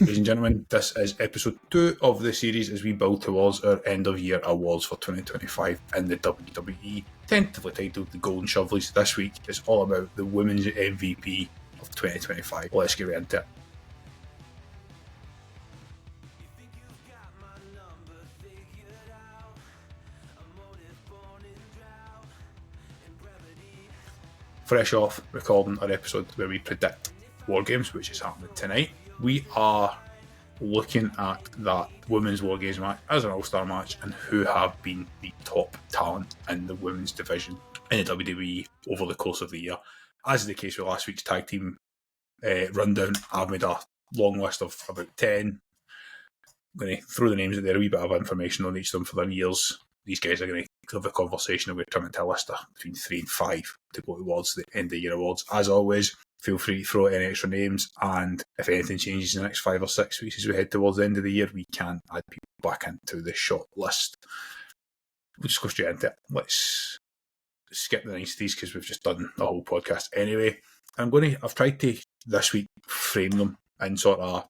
Ladies and gentlemen, this is episode 2 of the series as we build towards our end of year awards for 2025 in the WWE, tentatively titled the Golden Shovelies. This week is all about the women's MVP of 2025. Let's get right into it. Fresh off recording our episode where we predict War Games, which is happening tonight, we are looking at that women's War Games match as an all-star match and who have been the top talent in the women's division in the WWE over the course of the year. As is the case with last week's tag team rundown, I've made a long list of about 10. I'm going to throw the names out there, a wee bit of information on each of them for their years. These guys are going to have a conversation and we're trying to a list of between 3 and 5 to go towards the end of the year awards. As always, feel free to throw out any extra names, and if anything changes in the next 5 or 6 weeks as we head towards the end of the year, we can add people back into the short list. We'll just go straight into it. Let's skip the niceties because we've just done a whole podcast anyway. I've tried to this week frame them in sort of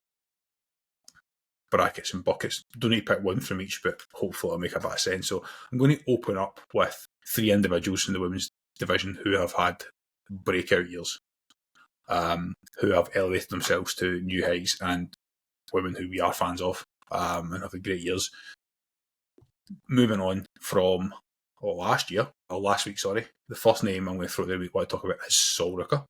brackets and buckets. Don't need to pick one from each, but hopefully it'll make a bit of sense. So I'm going to open up with 3 individuals in the women's division who have had breakout years, who have elevated themselves to new heights, and women who we are fans of and have had great years. Moving on from last week, the first name I'm going to throw there we want to talk about is Sol Ruca.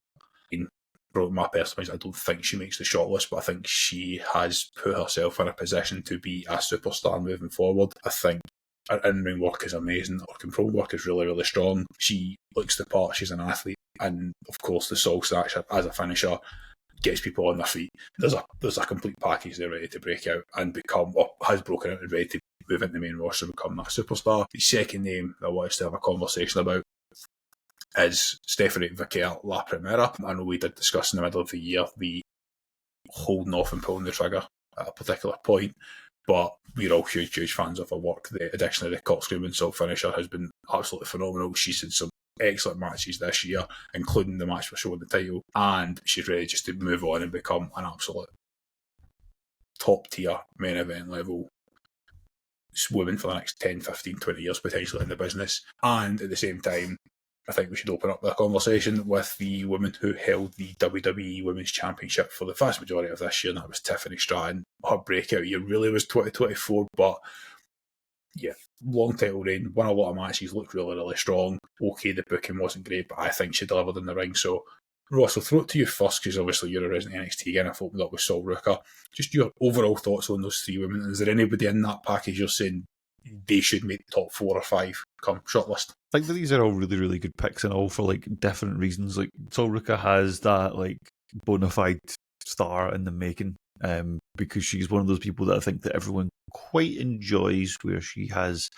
From my personal opinion, I don't think she makes the shortlist, but I think she has put herself in a position to be a superstar moving forward. I think her in-ring work is amazing. Her control work is really, really strong. She looks the part. She's an athlete. And, of course, the Sol Snatch as a finisher gets people on their feet. There's a complete package there ready to break out and has broken out and ready to move into the main roster and become that superstar. The second name that I want us to have a conversation about is Stephanie Vaquer La Primera. I know we did discuss in the middle of the year the holding off and pulling the trigger at a particular point, but we're all huge fans of her work. The addition of the corkscrew moonsault finisher has been absolutely phenomenal. She's had some excellent matches this year, including the match for showing the title, and she's ready just to move on and become an absolute top tier main event level woman for the next 10, 15, 20 years potentially in the business. And at the same time, I think we should open up the conversation with the woman who held the WWE Women's Championship for the vast majority of this year, and that was Tiffany Stratton. Her breakout year really was 2024, but yeah, long title reign, won a lot of matches, looked really, really strong. Okay, the booking wasn't great, but I think she delivered in the ring. So, Ross, I'll throw it to you first, because obviously you're a resident NXT again. I've opened up with Sol Ruca. Just your overall thoughts on those 3 women. Is there anybody in that package you're saying they should make the top 4 or 5 come shortlist? I think that these are all really, really good picks and all for like different reasons. Like Sol Ruca has that like bona fide star in the making, because she's one of those people that I think that everyone quite enjoys, where she has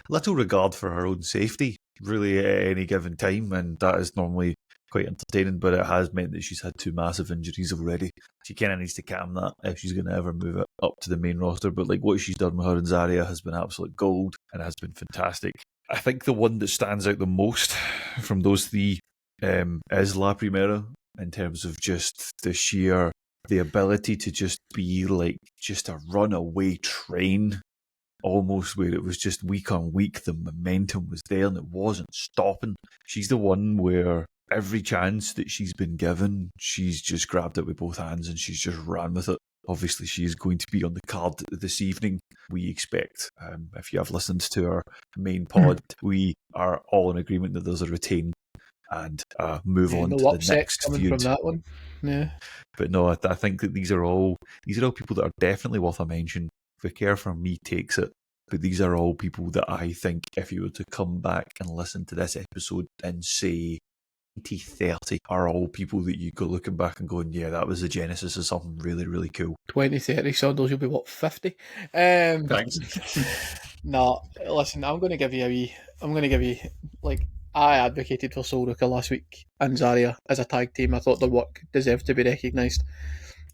little regard for her own safety really at any given time, and that is normally quite entertaining, but it has meant that she's had 2 massive injuries already. She kind of needs to calm that if she's going to ever move it up to the main roster, but like what she's done with her and Zarya has been absolute gold and has been fantastic. I think the one that stands out the most from those 3 is La Primera, in terms of just the ability to just be like just a runaway train, almost, where it was just week on week the momentum was there and it wasn't stopping. She's the one where every chance that she's been given, she's just grabbed it with both hands and she's just ran with it. Obviously, she is going to be on the card this evening, we expect. If you have listened to our main pod, we are all in agreement that there's a retain and move on to the next feud. From that one. Yeah. But no, I think that these are all people that are definitely worth a mention. Vaquer for me takes it, but these are all people that I think if you were to come back and listen to this episode and say 2030 are all people that you go looking back and going, yeah, that was the genesis of something really, really cool. 2030, Saunders, you'll be what, 50? Thanks. No, listen, I'm going to give you like, I advocated for Sol Ruca last week and Zarya as a tag team. I thought their work deserved to be recognised.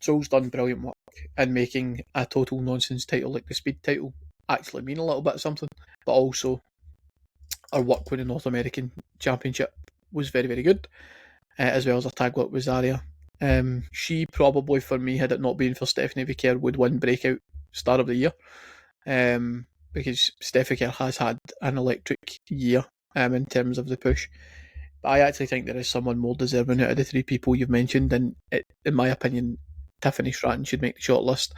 Sol's done brilliant work in making a total nonsense title like the Speed title actually mean a little bit of something, but also her work with the North American Championship was very, very good, as well as her tag work with Zarya. She probably, for me, had it not been for Stephanie Vaquer, would win Breakout Star of the Year. Because Steph Vaquer has had an electric year in terms of the push. But I actually think there is someone more deserving out of the three people you've mentioned, and in my opinion, Tiffany Stratton should make the shortlist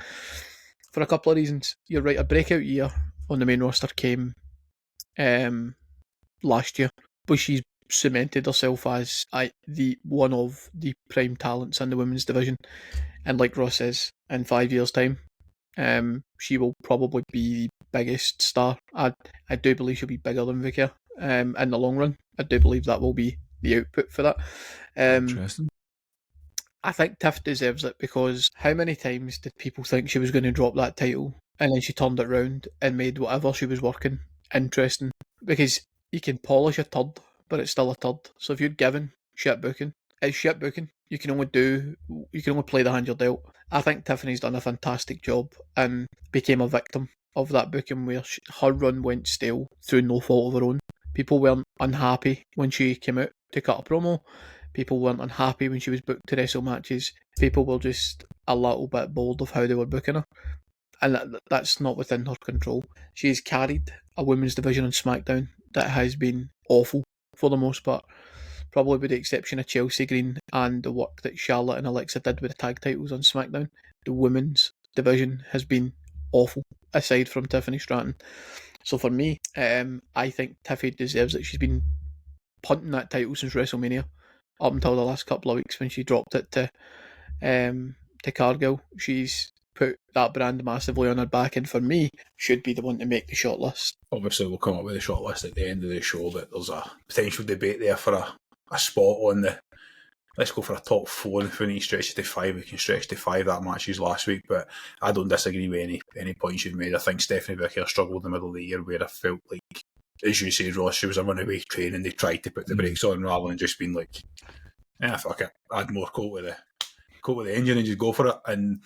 for a couple of reasons. You're right, a breakout year on the main roster came last year, but she's cemented herself as the one of the prime talents in the women's division. And like Ross says, in 5 years' time, she will probably be the biggest star. I do believe she'll be bigger than Vaquer in the long run. I do believe that will be the output for that. Interesting. I think Tiff deserves it because how many times did people think she was going to drop that title and then she turned it round and made whatever she was working interesting? Because you can polish a turd, but it's still a turd. So if you're given shit booking, it's shit booking. You can only play the hand you're dealt. I think Tiffany's done a fantastic job and became a victim of that booking where her run went stale through no fault of her own. People weren't unhappy when she came out to cut a promo. People weren't unhappy when she was booked to wrestle matches. People were just a little bit bored of how they were booking her. And that's not within her control. She's carried a women's division on SmackDown that has been awful for the most part. Probably with the exception of Chelsea Green and the work that Charlotte and Alexa did with the tag titles on SmackDown. The women's division has been awful, aside from Tiffany Stratton. So for me, I think Tiffy deserves it. She's been punting that title since WrestleMania, up until the last couple of weeks when she dropped it to Cargill. She's put that brand massively on her back, and for me, should be the one to make the shortlist. Obviously, we'll come up with a shortlist at the end of the show, but there's a potential debate there for a spot on the. Let's go for a top 4, and if we need to stretch it to 5, we can stretch to 5. That match was last week, but I don't disagree with any points you've made. I think Stephanie Vaquer struggled in the middle of the year where I felt like, as you say, Ross, she was a runaway train and they tried to put the brakes on rather than just being like, fuck it, add more coat with the engine and just go for it. And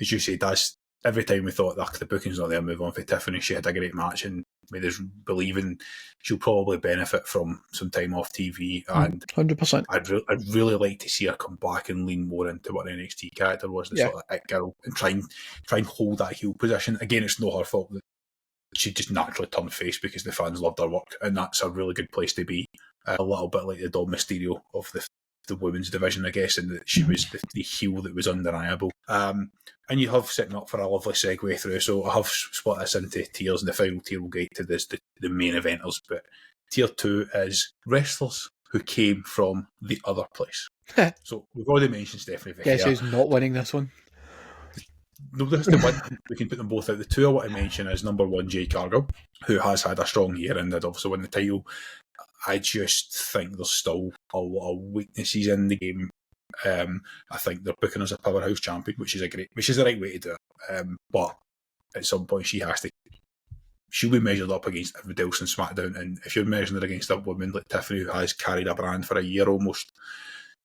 as you say, that's every time we thought that the booking's not there, move on for Tiffany. She had a great match and made us believing she'll probably benefit from some time off TV. And 100%. I'd really like to see her come back and lean more into what an NXT character was, the sort of it girl, and try and hold that heel position. Again, it's not her fault that she just naturally turned face because the fans loved her work, and that's a really good place to be. A little bit like the Dom Mysterio of the women's division, I guess, and that she was the heel that was undeniable. And you have setting up for a lovely segue through, so I have split this into tiers, and the final tier will get to the main eventers, but tier 2 is wrestlers who came from the other place. So we've already mentioned Stephanie Vaquer. Guess who's not winning this one? Nobody has to win. We can put them both out. The two I want to mention is number 1, Jade Cargill, who has had a strong year and did obviously win the title. I just think there's still a lot of weaknesses in the game. I think they're booking as a powerhouse champion, which is the right way to do it. But at some point she'll be measured up against everybody else in SmackDown, and if you're measuring it against a woman like Tiffany who has carried a brand for a year almost,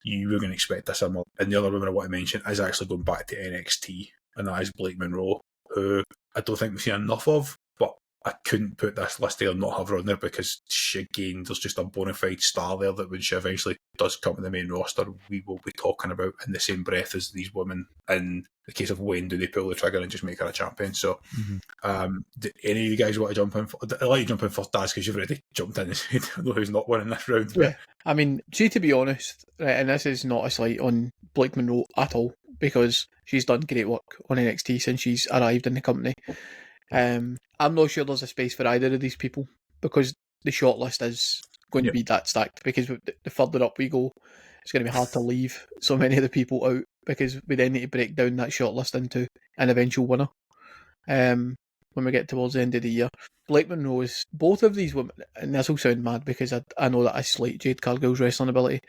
you were going to expect a similar. And the other woman I want to mention is actually going back to NXT, and that is Blake Monroe, who I don't think we've seen enough of, but I couldn't put this list there and not have her on there because she, again, there's just a bona fide star there that when she eventually does come to the main roster, we will be talking about in the same breath as these women in the case of when do they pull the trigger and just make her a champion. So do any of you guys want to jump in? I'll let you jump in first, Daz, because you've already jumped in and said I know who's not winning this round. Yeah, I mean, to be honest, right, and this is not a slight on Blake Monroe at all, because she's done great work on NXT since she's arrived in the company. I'm not sure there's a space for either of these people because the shortlist is going to be that stacked, because the further up we go, it's going to be hard to leave so many of the people out, because we then need to break down that shortlist into an eventual winner when we get towards the end of the year. Blake Monroe is both of these women, and this will sound mad because I know that I slight Jade Cargill's wrestling ability,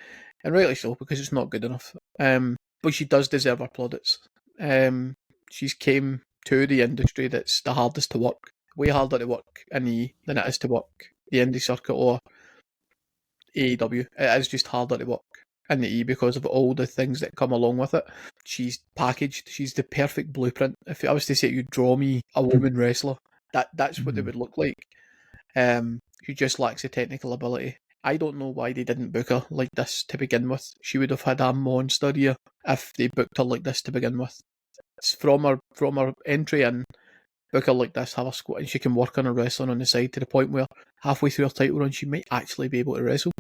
and rightly so, because it's not good enough. But she does deserve her plaudits. She's came to the industry that's the hardest to work, way harder to work in the than it is to work the indie circuit or AEW. It is just harder to work in the E because of all the things that come along with it. She's packaged. She's the perfect blueprint. If I was to say you draw me a woman wrestler, that's what they would look like. She just lacks the technical ability. I don't know why they didn't book her like this to begin with. She would have had a monster year if they booked her like this to begin with. It's from her entry in, book her like this, have her squat, and she can work on her wrestling on the side to the point where halfway through her title run she might actually be able to wrestle.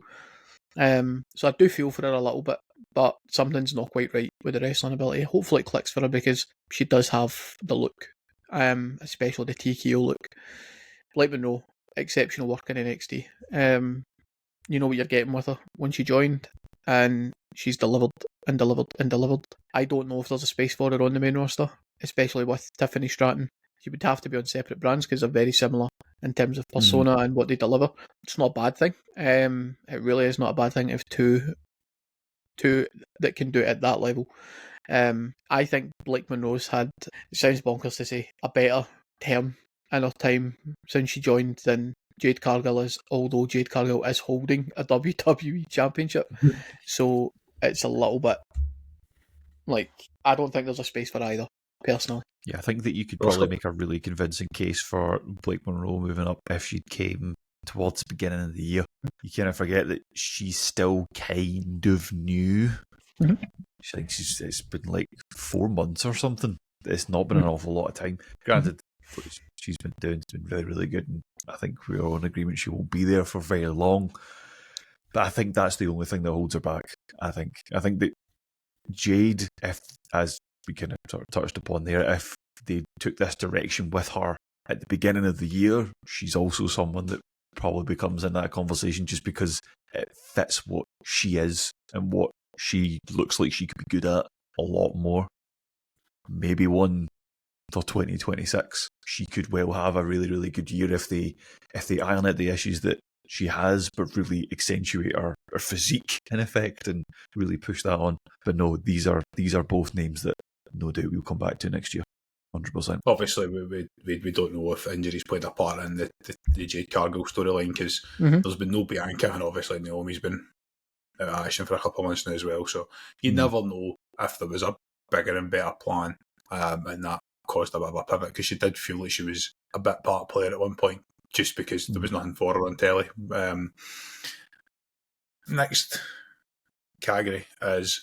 So I do feel for her a little bit, but something's not quite right with the wrestling ability. Hopefully it clicks for her because she does have the look, especially the TKO look. Like Monroe, exceptional work in NXT. You know what you're getting with her when she joined, and she's delivered and delivered and delivered. I don't know if there's a space for her on the main roster, especially with Tiffany Stratton. She would have to be on separate brands because they're very similar in terms of persona and what they deliver. It's not a bad thing. It really is not a bad thing if two that can do it at that level. I think Blake Monroe's had, it sounds bonkers to say, a better term in her time since she joined than Jade Cargill is, although Jade Cargill is holding a WWE Championship. So it's a little bit like, I don't think there's a space for either, personally. Yeah, I think that you could probably make a really convincing case for Blake Monroe moving up if she came towards the beginning of the year. You kind of forget that she's still kind of new. I think it's been like 4 months or something. It's not been an awful lot of time. Granted, what she's been doing has been really, really good, and I think we're all in agreement she won't be there for very long. But I think that's the only thing that holds her back. I think that Jade, if, as we kind of sort of touched upon there, if they took this direction with her at the beginning of the year, she's also someone that probably comes in that conversation just because it fits what she is and what she looks like she could be good at a lot more. Maybe one for 2026. She could well have a really, really good year if they iron out the issues that she has, but really accentuate her physique in effect and really push that on. But no, these are both names that no doubt we'll come back to next year. 100%. Obviously, we don't know if injuries played a part in the Jade Cargill storyline because there's been no Bianca, and obviously Naomi's been out of action for a couple of months now as well. So you never know if there was a bigger and better plan, and that caused a bit of a pivot because she did feel like she was a bit part player at one point just because there was nothing for her on telly. Next category is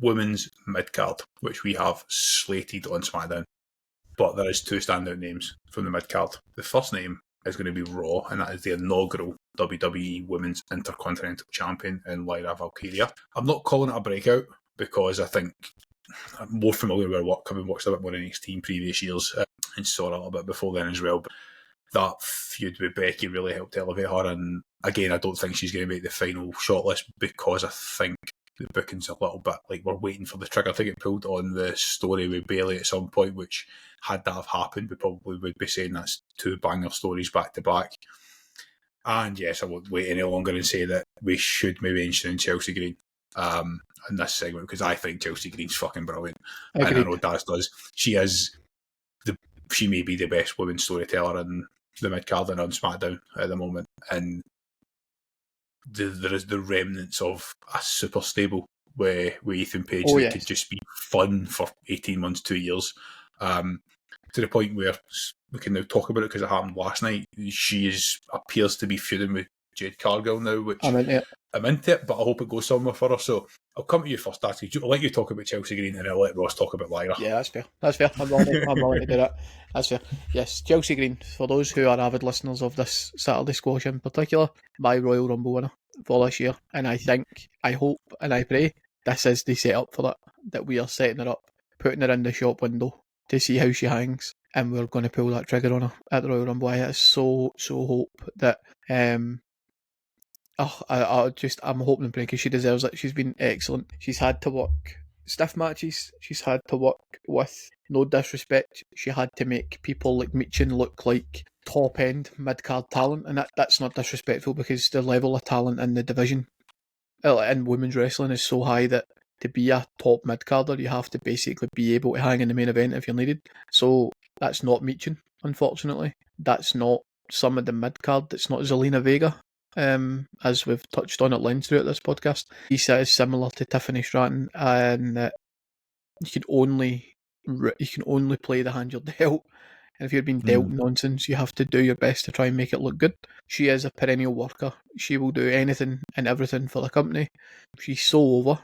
women's mid-card, which we have slated on SmackDown. But there is 2 standout names from the mid-card. The first name is going to be Raw, and that is the inaugural WWE Women's Intercontinental Champion in Lyra Valkyria. I'm not calling it a breakout because I think I'm more familiar with her work, having watched a bit more NXT in previous years and saw her a little bit before then as well. But that feud with Becky really helped elevate her, and again, I don't think she's going to make the final shortlist because I think the booking's a little bit like we're waiting for the trigger to get pulled on the story with Bayley at some point, which had that have happened, we probably would be saying that's 2 banger stories back to back. And yes, I won't wait any longer and say that we should maybe mention Chelsea Green in this segment because I think Chelsea Green's fucking brilliant. Agreed. And I know Daz does. She may be the best women's storyteller in the mid-card and on SmackDown at the moment. And there is the remnants of a super stable with Ethan Page that could just be fun for 18 months, 2 years. To the point where we can now talk about it because it happened last night. She appears to be feuding with Jade Cargill now, which I'm into it, but I hope it goes somewhere for her. So I'll come to you first, Darcy. I'll let you talk about Chelsea Green and I'll let Ross talk about Lyra. Yeah, that's fair. I'm willing to do that. That's fair. Yes, Chelsea Green, for those who are avid listeners of this Saturday Squash in particular, my Royal Rumble winner for this year. And I think, I hope, and I pray this is the setup for that we are setting her up, putting her in the shop window to see how she hangs, and we're going to pull that trigger on her at the Royal Rumble. I so hope that I'm hoping and praying because she deserves it. She's been excellent. She's had to work stiff matches. She's had to work with, no disrespect, she had to make people like Meechin look like top end mid card talent, and that's not disrespectful because the level of talent in the division in women's wrestling is so high that to be a top mid-carder, you have to basically be able to hang in the main event if you're needed. So that's not Meechin, unfortunately. That's not some of the mid-card. That's not Zelina Vega, as we've touched on at length throughout this podcast. Issa is similar to Tiffany Stratton, and you can only play the hand you're dealt. And if you're being dealt nonsense, you have to do your best to try and make it look good. She is a perennial worker. She will do anything and everything for the company. She's so over,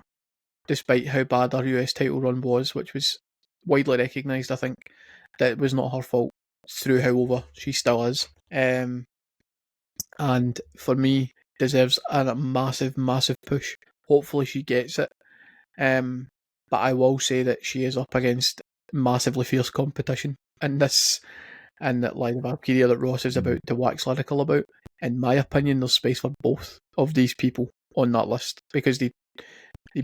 despite how bad her US title run was, which was widely recognised, I think, that it was not her fault through how over she still is. And for me, deserves a massive, massive push. Hopefully she gets it. But I will say that she is up against massively fierce competition in this, and that Lyra Valkyria that Ross is about to wax lyrical about. In my opinion, there's space for both of these people on that list, because they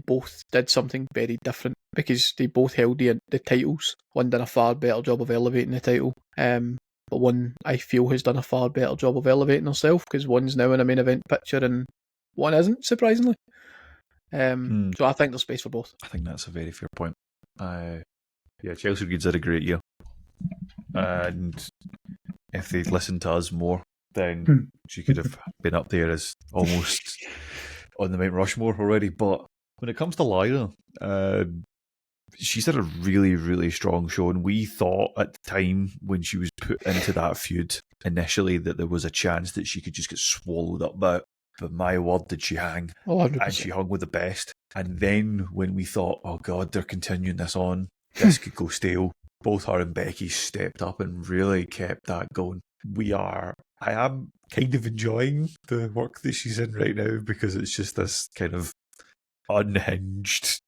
both did something very different, because they both held the titles. One did a far better job of elevating the title, but one I feel has done a far better job of elevating herself, because one's now in a main event picture and one isn't, surprisingly. So I think there's space for both. I think that's a very fair point. Yeah, Chelsea Green's had a great year, and if they'd listened to us more, then she could have been up there as almost on the Mount Rushmore already. But when it comes to Lyra, she's had a really, really strong show, and we thought at the time when she was put into that feud initially that there was a chance that she could just get swallowed up by it. But my word, did she hang. 100%. And she hung with the best. And then when we thought, oh God, they're continuing this on, this could go stale, both her and Becky stepped up and really kept that going. I am kind of enjoying the work that she's in right now, because it's just this kind of unhinged,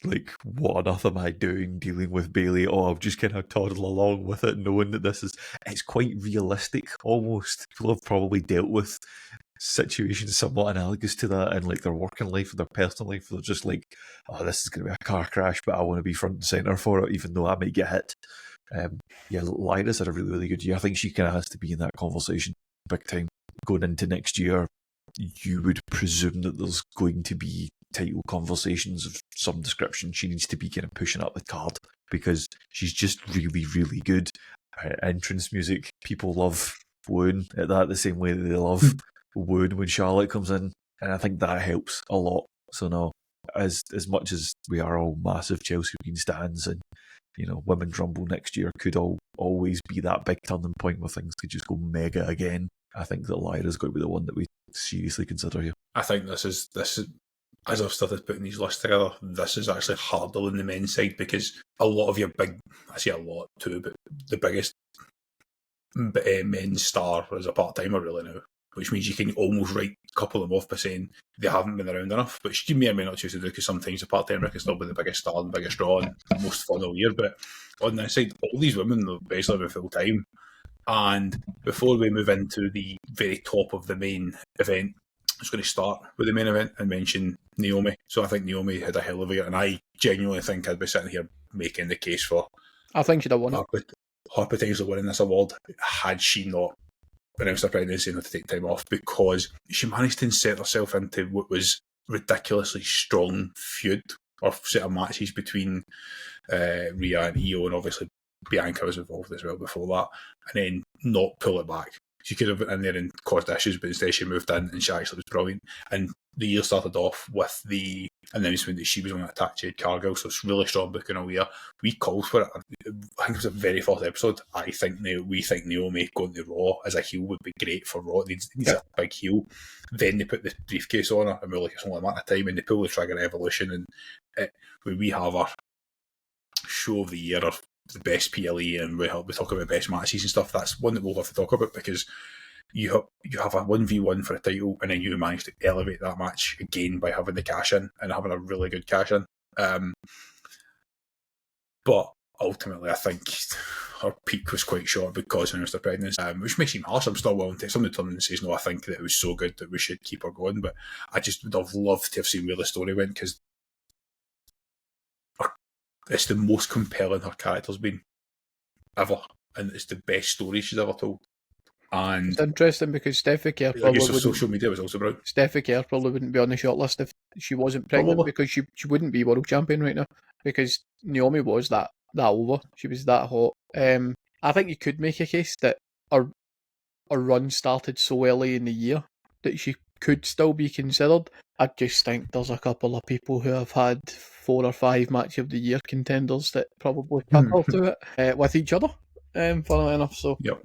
like, what on earth am I doing dealing with Bayley? Oh, I'll just kind of toddle along with it, knowing that it's quite realistic almost. People have probably dealt with situations somewhat analogous to that in like their working life and their personal life. They're just like, oh, this is going to be a car crash, but I want to be front and centre for it, even though I might get hit. Yeah, Lyra's had a really, really good year. I think she kind of has to be in that conversation big time. Going into next year, you would presume that there's going to be title conversations of some description. She needs to be kind of pushing up the card, because she's just really, really good. Her entrance music, people love wooing at that the same way that they love wooing when Charlotte comes in, and I think that helps a lot. So no, as much as we are all massive Chelsea Green stans, and you know, Women's Rumble next year could always be that big turning point where things could just go mega again, I think that Lyra's got to be the one that we seriously consider here. I think this is as I've started putting these lists together, this is actually harder on the men's side, because a lot of your big, I say a lot too, but the biggest men's star is a part-timer really now, which means you can almost write a couple of them off by saying they haven't been around enough, which you may or may not choose to do, because sometimes a part-timer can still be the biggest star and biggest draw and most fun all year. But on this side, all these women are basically been full-time. And before we move into the very top of the main event, I was going to start with the main event and mention Naomi. So I think Naomi had a hell of a year, and I genuinely think I'd be sitting here making the case for, I think she'd have won it. Her potential winning this award had she not announced her pregnancy and had to take time off, because she managed to insert herself into what was ridiculously strong feud or set of matches between Rhea and Iyo, and obviously Bianca was involved as well before that, and then not pull it back. She could have been in there and caused issues, but instead she moved in and she actually was brilliant. And the year started off with the announcement that she was going to attack Jade Cargill, so it's really strong booking all year. We called for it. I think it was the very first episode. We think Naomi going to Raw as a heel would be great for Raw. It needs a big heel. Then they put the briefcase on her, and we were like, it's only a matter of time, and they pull the trigger Evolution, and when we have our show of the year, or the best PLE, and we talk about best matches and stuff, that's one that we'll have to talk about, because you have a 1v1 for a title, and then you manage to elevate that match again by having the cash in and having a really good cash in. But ultimately, I think her peak was quite short because of her pregnancy, which may seem harsh. I'm still willing to. Somebody turns and says, no, I think that it was so good that we should keep her going, but I just would have loved to have seen where the story went, because it's the most compelling her character's been ever, and it's the best story she's ever told. And it's interesting because social media was also brilliant. Vaquer probably wouldn't be on the shortlist if she wasn't pregnant, because she wouldn't be world champion right now, because Naomi was that over. She was that hot. I think you could make a case that her run started so early in the year that she could still be considered. I just think there's a couple of people who have had 4 or 5 match of the year contenders that probably cut her to it with each other. funnily enough. So, Yep.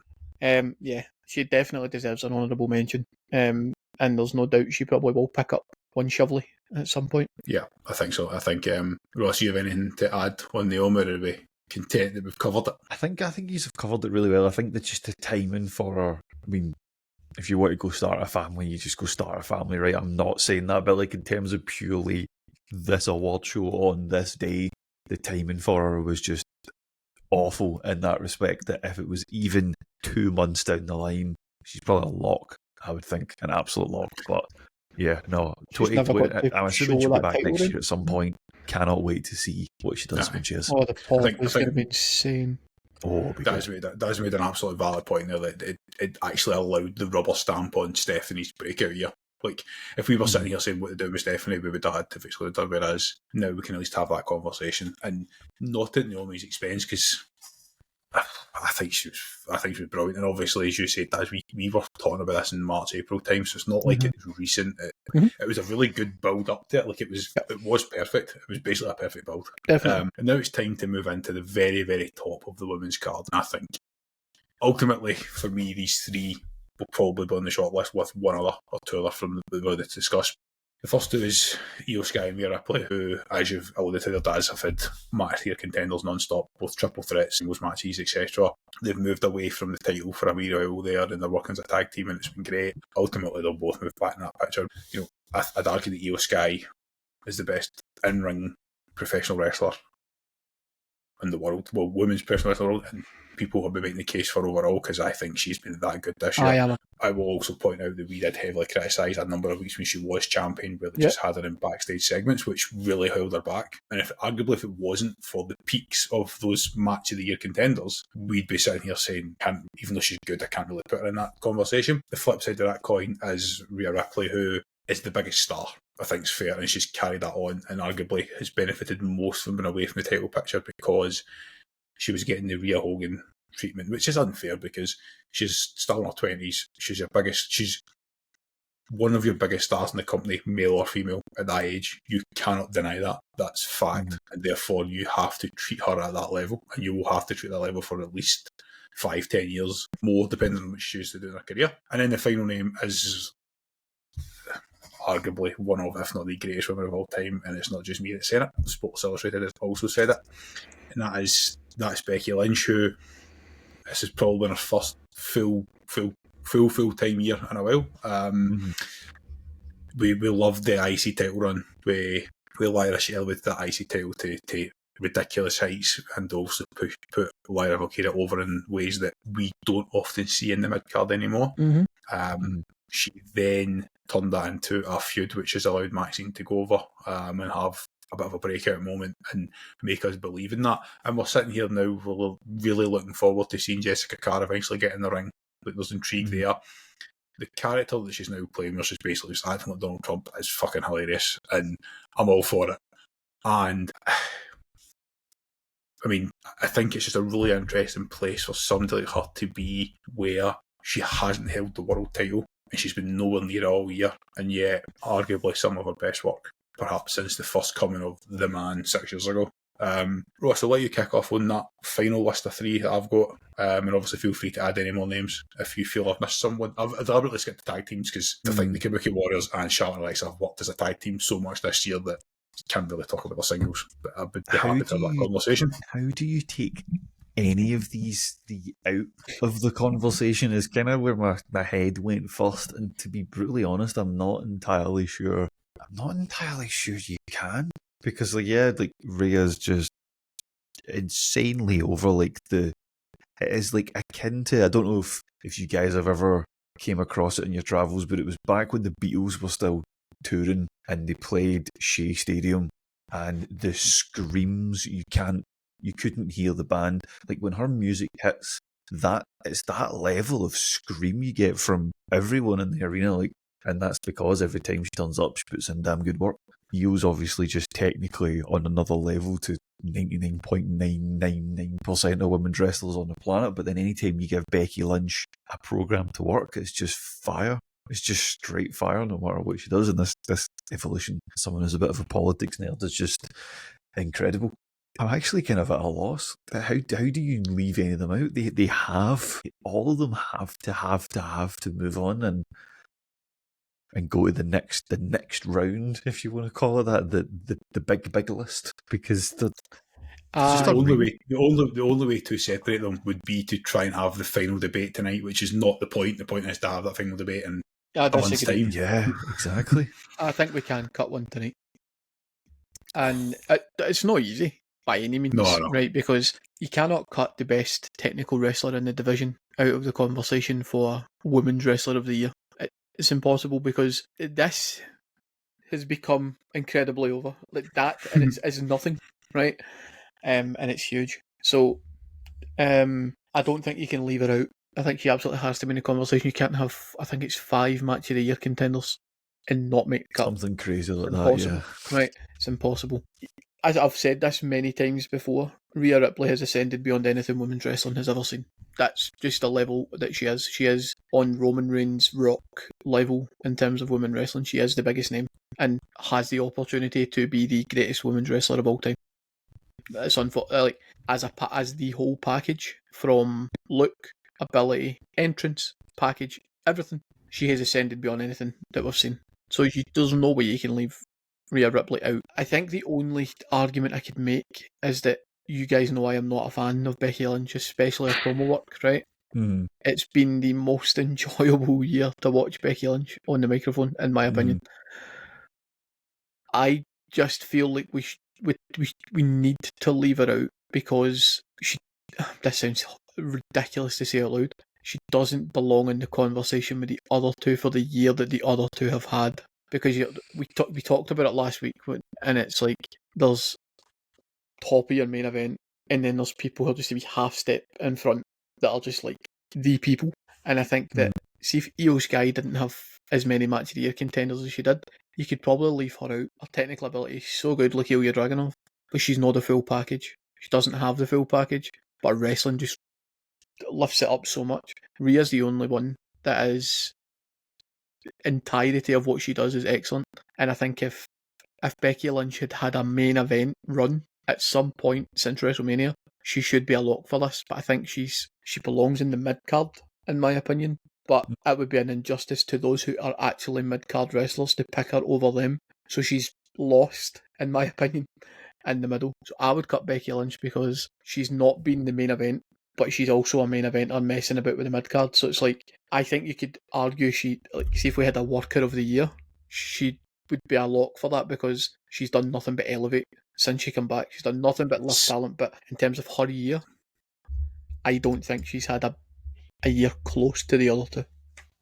yeah, she definitely deserves an honourable mention. And there's no doubt she probably will pick up one Shovely at some point. Yeah, I think so. I think, Ross, you have anything to add on Naomi, or are we content that we've covered it? I think you've covered it really well. I think that just the timing for her, I mean, if you want to go start a family, you just go start a family, right? I'm not saying that, but like in terms of purely this award show on this day, the timing for her was just awful in that respect, that if it was even 2 months down the line, she's probably a lock, I would think, an absolute lock. But yeah, no, She's never got to I'm assuming she'll show be that back title next ring. year at some point. Cannot wait to see what she does when she is. Oh, the pod I was think- going to be insane. Oh, Daz made an absolute valid point there that it actually allowed the rubber stamp on Stephanie's breakout year. Like, if we were sitting here saying what to do with Stephanie, we would have had to exclude her, whereas now we can at least have that conversation, and not at Naomi's expense, because I think she was brilliant. And obviously, as you said, as we were talking about this in March, April time, so it's not like it was recent. It was a really good build up to it. Like, it was perfect. It was basically a perfect build. Definitely. And now it's time to move into the very, very top of the women's card. And I think ultimately, for me, these three will probably be on the short list with one other or two other from the already discussed. The first two is Iyo Sky and Rhea Ripley, who, as you've alluded to, their dads have had match tier contenders non-stop, both triple threats, singles matches, etc. They've moved away from the title for a wee while there, and they're working as a tag team, and it's been great. Ultimately, they'll both move back in that picture. You know, I'd argue that Iyo Sky is the best in-ring professional wrestler in the world, well, women's professional wrestler in the world, and people have been making the case for overall, because I think she's been that good this year. I will also point out that we did heavily criticise a number of weeks when she was champion, where they just had her in backstage segments, which really held her back. And if it wasn't for the peaks of those match of the year contenders, we'd be sitting here saying, even though she's good, I can't really put her in that conversation. The flip side of that coin is Rhea Ripley, who is the biggest star, I think is fair, and she's carried that on and arguably has benefited most from being away from the title picture, because she was getting the Rhea Hogan treatment, which is unfair because she's still in her 20s. She's one of your biggest stars in the company, male or female, at that age. You cannot deny that. That's fact. And therefore you have to treat her at that level, and you will have to treat that level for at least 5-10 years more, depending on what she chooses to do in her career. And then the final name is arguably one of, if not the greatest women of all time, and it's not just me that's saying it. Sports Illustrated has also said it, and that's Becky Lynch, who this is probably her first full-time year in a while. We loved the IC title run where Lyra, she elevated that IC title to ridiculous heights, and also put Lyra Valkyria over in ways that we don't often see in the mid-card anymore. She then turned that into a feud, which has allowed Maxine to go over and have a bit of a breakout moment and make us believe in that. And we're sitting here now, we're really looking forward to seeing Jessica Carr eventually get in the ring. Like, there's intrigue there. The character that she's now playing, where she's basically just acting like Donald Trump, is fucking hilarious, and I'm all for it. And I mean, I think it's just a really interesting place for somebody like her to be, where she hasn't held the world title, and she's been nowhere near it all year, and yet arguably some of her best work, perhaps since the first coming of the man 6 years ago. Ross, I'll let you kick off on that final list of three that I've got, and obviously feel free to add any more names if you feel I've missed someone. I've deliberately skipped the tag teams because I think the Kabuki Warriors and Charlotte and Alexa have worked as a tag team so much this year that you can't really talk about the singles, but I'd be happy to have that conversation. How do you take any of these out of the conversation is kind of where my head went first, and to be brutally honest, I'm not entirely sure you can, because Rhea's just insanely over. Like, it is like akin to, I don't know if you guys have ever came across it in your travels, but it was back when the Beatles were still touring and they played Shea Stadium, and the screams, you couldn't hear the band. Like, when her music hits, it's that level of scream you get from everyone in the arena. Like, and that's because every time she turns up, she puts in damn good work. Yo's obviously just technically on another level to 99.999% of women's wrestlers on the planet, but then anytime you give Becky Lynch a program to work, it's just fire. It's just straight fire no matter what she does, and this evolution, someone who's a bit of a politics nerd, is just incredible. I'm actually kind of at a loss. How do you leave any of them out? They have, all of them have to move on and go to the next round, if you want to call it that, the big list, because the only way to separate them would be to try and have the final debate tonight, which is not the point. The point is to have that final debate in a month's time. Yeah, exactly. I think we can cut one tonight, and it's not easy by any means, right? Because you cannot cut the best technical wrestler in the division out of the conversation for Women's Wrestler of the Year. It's impossible, because this has become incredibly over. Like that, and it's nothing, right? And it's huge. So, I don't think you can leave her out. I think she absolutely has to be in the conversation. You can't have, I think it's 5 Match of the Year contenders and not make the cut. Something crazy like that, yeah. Right? It's impossible. As I've said this many times before, Rhea Ripley has ascended beyond anything women's wrestling has ever seen. That's just the level that she is. She is on Roman Reigns' Rock level in terms of women wrestling. She is the biggest name and has the opportunity to be the greatest women's wrestler of all time. It's like as the whole package, from look, ability, entrance, package, everything. She has ascended beyond anything that we've seen. So there's no way you can leave Rhea Ripley out. I think the only argument I could make is that you guys know I am not a fan of Becky Lynch, especially her promo work, right? Mm. It's been the most enjoyable year to watch Becky Lynch on the microphone, in my opinion. I just feel like we need to leave her out, because this sounds ridiculous to say out loud, she doesn't belong in the conversation with the other two for the year that the other two have had. Because we talked about it last week, and it's like there's top of your main event, and then there's people who are just a wee half step in front that are just like the people. And I think that, see, if Iyo Sky didn't have as many Match of the Year contenders as she did, you could probably leave her out. Her technical ability is so good, like Ilya Dragunov, but she's not the full package. She doesn't have the full package, but wrestling just lifts it up so much. Rhea's the only one that is, entirety of what she does is excellent. And I think if Becky Lynch had a main event run at some point since WrestleMania, she should be a lock for this. But I think she belongs in the mid card, in my opinion. But it would be an injustice to those who are actually mid card wrestlers to pick her over them. So she's lost, in my opinion, in the middle. So I would cut Becky Lynch, because she's not been the main event, but she's also a main eventer messing about with the mid card. So it's like, I think you could argue see if we had a worker of the year, she would be a lock for that, because she's done nothing but elevate since she came back. She's done nothing but lift talent. But in terms of her year, I don't think she's had a year close to the other two,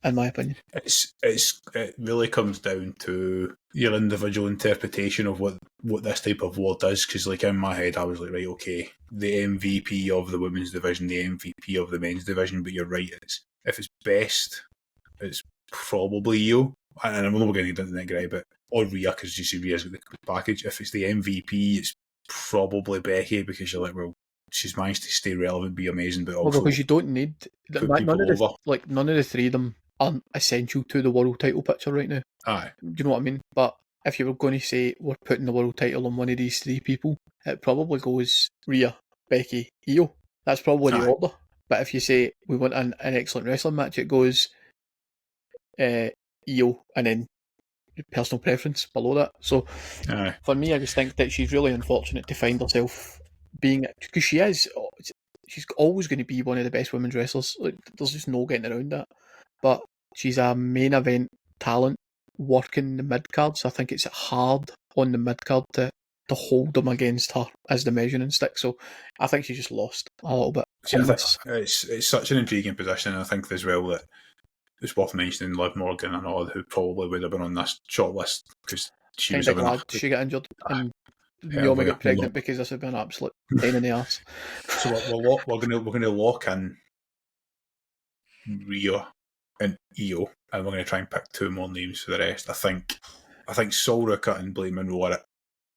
in my opinion. It really comes down to your individual interpretation of what this type of award is. Because like in my head, I was like, right, okay, the MVP of the women's division, the MVP of the men's division. But you're right, if it's best, it's probably Iyo. And I'm not going to get into the nitty, but or Rhea, because you see Rhea's got the package. If it's the MVP, it's probably Becky, because you're like, well, she's managed to stay relevant, be amazing, but also because you don't need none of the three of them aren't essential to the world title picture right now. Aye, do you know what I mean? But if you were going to say we're putting the world title on one of these three people, it probably goes Rhea, Becky, Iyo. That's probably the order. But if you say we want an excellent wrestling match, it goes Iyo and then personal preference below that. So for me, I just think that she's really unfortunate to find herself being, because she's always going to be one of the best women's wrestlers. Like, there's just no getting around that. But she's a main event talent working the mid card, so I think it's hard on the mid card to hold them against her as the measuring stick. So I think she's just lost a little bit. See, it's such an intriguing position, and I think as well that it's worth mentioning Liv Morgan and all, who probably would have been on this short list, because she was glad she got injured and Naomi got pregnant, because this would be an absolute pain in the arse. So we're going to lock in Rhea and Iyo, and we're going to try and pick two more names for the rest. I think Sol Ruca and Blake Monroe are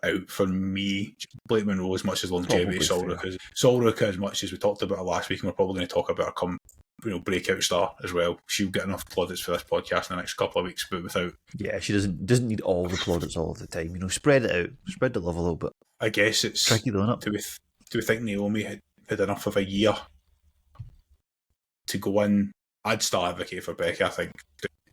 out for me. Blake Monroe, as much as longevity, Sol Ruca, as much as we talked about her last week, and we're probably going to talk about her breakout star as well. She'll get enough plaudits for this podcast in the next couple of weeks, but without. Yeah, she doesn't need all the plaudits all of the time. Spread it out, spread the love a little bit. I guess it's tricky, though, isn't do we think Naomi had enough of a year to go in? I'd still advocate for Becky. I think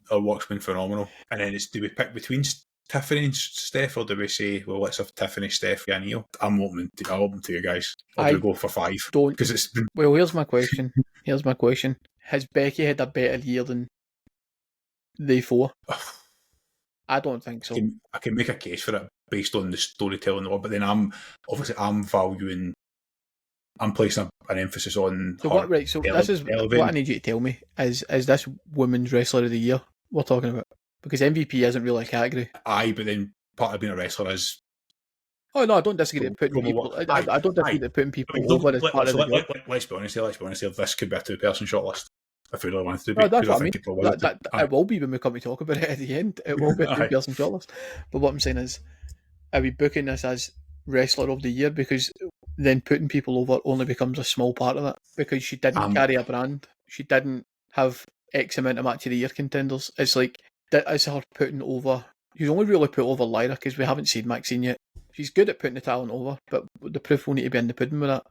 her work's been phenomenal. And then do we pick between Tiffany and Steph, or do we say, well, let's have Tiffany, Steph, and Iyo? I'm open to you guys. Or do we go for 5? Because it's been... Well, here's my question. Has Becky had a better year than they 4? I don't think so. I can make a case for it based on the storytelling, but then I'm placing an emphasis on. So what? Right. So this is what I need you to tell me: is this Women's Wrestler of the Year we're talking about? Because MVP isn't really a category. Aye, but then part of being a wrestler is. Oh no, I don't disagree with putting people. I don't disagree with putting people over as part of the job. Let's be honest here. This could be a 2-person shortlist if we really wanted to be. No, that's what I mean. It will be when we come to talk about it at the end. It will be a 2-person shortlist. But what I'm saying is, are we booking this as Wrestler of the Year? Because then putting people over only becomes a small part of it. Because she didn't carry a brand. She didn't have X amount of Match of the Year contenders. It's like, that is her putting over. She's only really put over Lyra because we haven't seen Maxine yet. She's good at putting the talent over, but the proof will need to be in the pudding with that.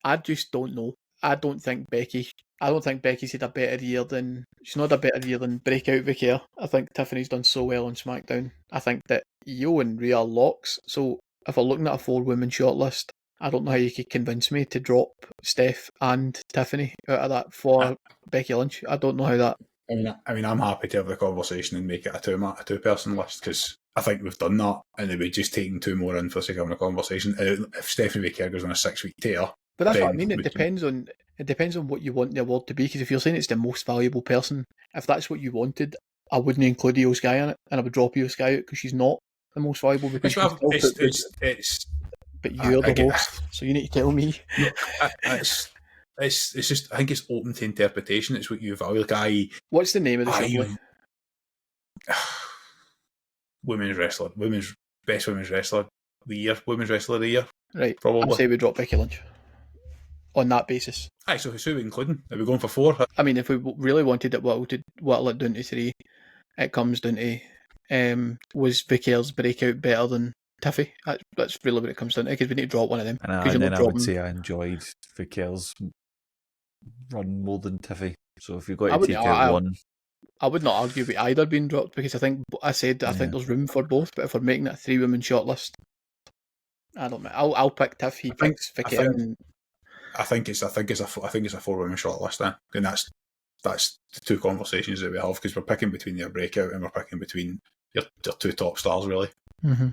I just don't know. I don't think Becky's had a better year than... She's not a better year than Breakout Vaquer. I think Tiffany's done so well on SmackDown. I think that Iyo and Rhea are locks. So if we're looking at a 4-woman shortlist, I don't know how you could convince me to drop Steph and Tiffany out of that for Becky Lynch. I don't know how that... I mean, I'm happy to have the conversation and make it a 2-person list, because I think we've done that, and then we're just taking 2 more in for the sake of having a conversation. If Stephanie Vaquer goes on a 6-week tear... But that's what I mean. It depends on what you want the award to be, because if you're saying it's the most valuable person, if that's what you wanted, I wouldn't include Iyo Sky in it, and I would drop Iyo Sky out because she's not the most valuable. Because but you're the host, so you need to tell me. It's just, I think it's open to interpretation. It's what you value. What's the name of the show? Women's best women's wrestler of the year. Women's wrestler of the year. Right. Probably. I'd say we drop Becky Lynch on that basis. Aye, so who are we including? Are we going for 4? I mean, if we really wanted it whittle it down to 3, it comes down to was Vaquer's breakout better than Tiffy? That's really what it comes down to, because we need to drop one of them. And then I would say I enjoyed Vaquer's run more than Tiffy. So if you've got to take out one... I would not argue with either being dropped, because I think there's room for both, but if we're making it a 3-woman shortlist, I don't know. I'll pick Tiff. He picks Vaquer. I think it's a 4-woman shortlist then, and that's the 2 conversations that we have, because we're picking between your breakout and we're picking between your 2 top stars, really. Mm-hmm.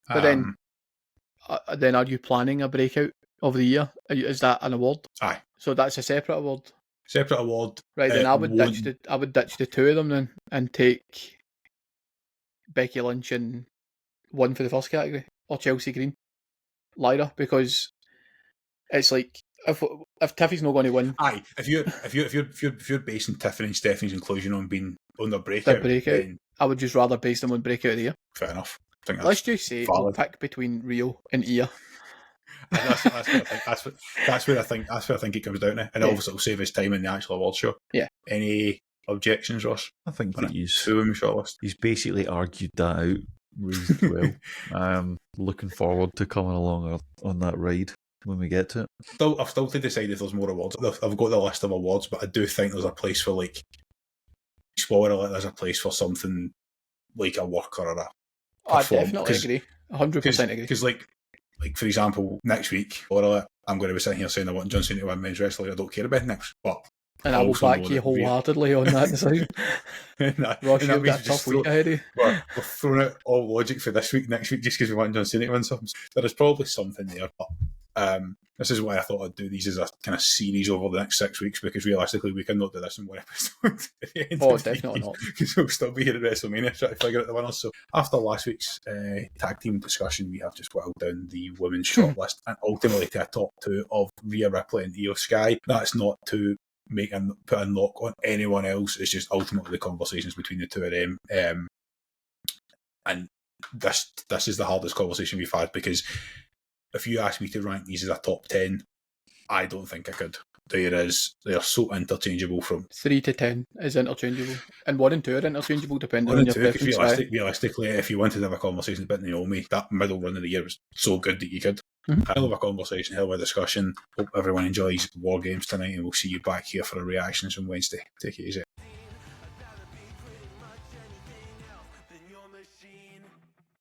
But then are you planning a breakout of the year? Is that an award? Aye. So that's a separate award. Separate award. Right, then I would ditch the 2 of them then and take Becky Lynch and 1 for the first category, or Chelsea Green, Lyra, because it's like if Tiffy's not going to win. Aye, if you're basing Tiffany and Stephanie's inclusion on being on their breakout, then I would just rather base them on breakout of the year. Fair enough. Let's just say we'll pick between Rio and Iyo. That's where I think it comes down to, and obviously it'll save us time in the actual award show. Yeah. Any objections, Ross? I think that he's basically argued that out reasonably well. Looking forward to coming along on that ride when we get to it. I've still to decide if there's more awards. I've got the list of awards, but I do think there's a place for, like, spoiler alert, there's a place for something like a worker or a I definitely agree. 100% agree. Because, like for example, next week, I'm going to be sitting here saying I want John Cena to win men's wrestling. I don't care about next, but and I will back you wholeheartedly on that decision. Ross, you've got a tough week ahead of you. We're throwing out all logic for this week, next week, just because we want John Cena to win something. There is probably something there, but this is why I thought I'd do these as a kind of series over the next 6 weeks, because realistically we cannot do this in one episode at the end of definitely not. Because we'll still be here at WrestleMania trying to figure out the winners. So after last week's tag team discussion, we have just whittled down the women's shortlist and ultimately to a top 2 of Rhea Ripley and Iyo Sky. That's not to put a knock on anyone else, it's just ultimately the conversations between the 2 of them. And this is the hardest conversation we've had, because if you ask me to rank these as a top 10, I don't think I could. they are so interchangeable from 3 to 10 is interchangeable, and 1 and 2 are interchangeable depending 1 on and your 2. Because preference. realistically, if you wanted to have a conversation about Naomi, that middle run of the year was so good that you could. Mhm. Hell of a conversation, hell of a discussion. Hope everyone enjoys War Games tonight, and we'll see you back here for our reactions on Wednesday. Take it easy.